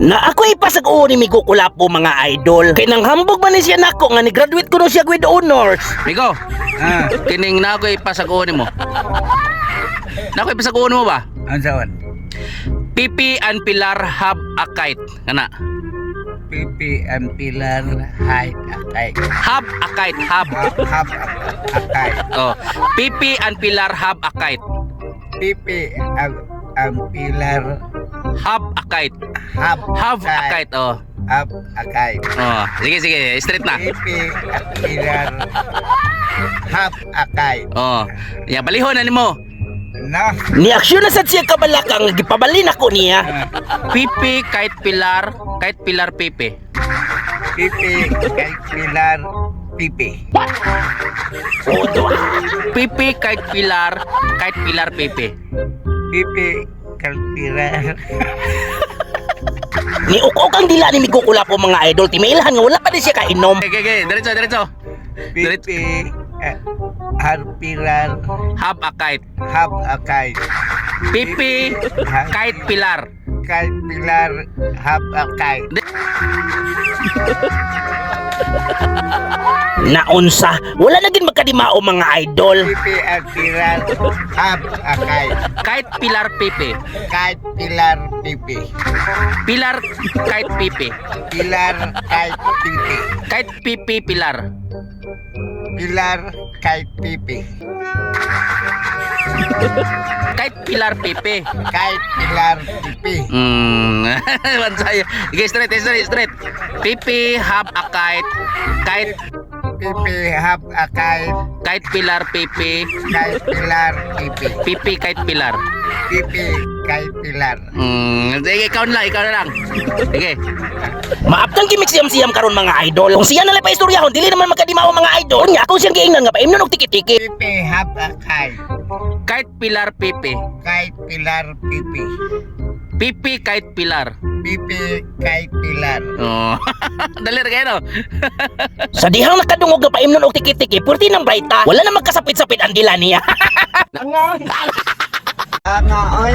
Na ako ipasag-o ni Migo Kulapo mga idol. Kay nang hambog man ni siya nako nga ni graduate ko no siya with honors. Migo, kining na ako ipasag-unin mo. Na ako ipasag-unin mo ba? Ang sawan. Pipi and Pilar have a kite. Kana. Pipi and Pilar hide akay. Have a kite. Have. Hab akay. Oh. Pipi and Pilar have a kite. Pipi and Pilar Have a kite. hab Have a kite. Oh. hab akay. Oh. Sige. Straight na. Pipi and Pilar hab akay. Oh. Ya, balihon na nimo. Na. Ni aksyon na sad siya kabalakang gipabalin ako niya. Pipi kite Pilar Pipi. Pipi kay Pilar Pipi. Odo. Pipi kite Pilar Pipi. Pipi kay Pilar. Ni uko kang dila ni Migo Kulapo mga idol. Timailhan nga wala pa din siya kainom. Okay. Diretso. Pipi and Pilar Have a kite. hab akay. Pipi kite Pilar. Kay Pilar hab akay. Naunsa, wala na gid magkadimao mga idol. Pipi and Pilar hab akay. Kite Pilar Pipi. Kay Pilar Pipi. Pilar kite Pipi. Pilar kay Pipi. Kite Pipi Pilar. Pilar kay Pipi. Kite Pilar Pipi. Kay Pilar Pipi. Mansaya. Okay, straight. Pipi have a kite. Kite Pipi hab akay. Kite Pilar Pipi. Kay Pilar Pipi. Pipi kite Pilar. Pipi kay Pilar. Sige, ikaw na lang. Sige. Maaptang gimik siyam karon mga idol. Kung siya na lang pa istoryahon, dili naman magkadimao mga idol. Nya kung siyang giingnan nga pa imnon og tiki-tiki. Pipi hab akay. Kite Pilar Pipi. Kay Pilar Pipi. Pipi kite Pilar. Pipi kay Pilar. Oh. Dali ra kayo no. Sa dihang nakadungog nga pa imnon og tiki-tiki, purti nang brighta. Wala na magkasapit-sapit ang dila niya. Nga oy.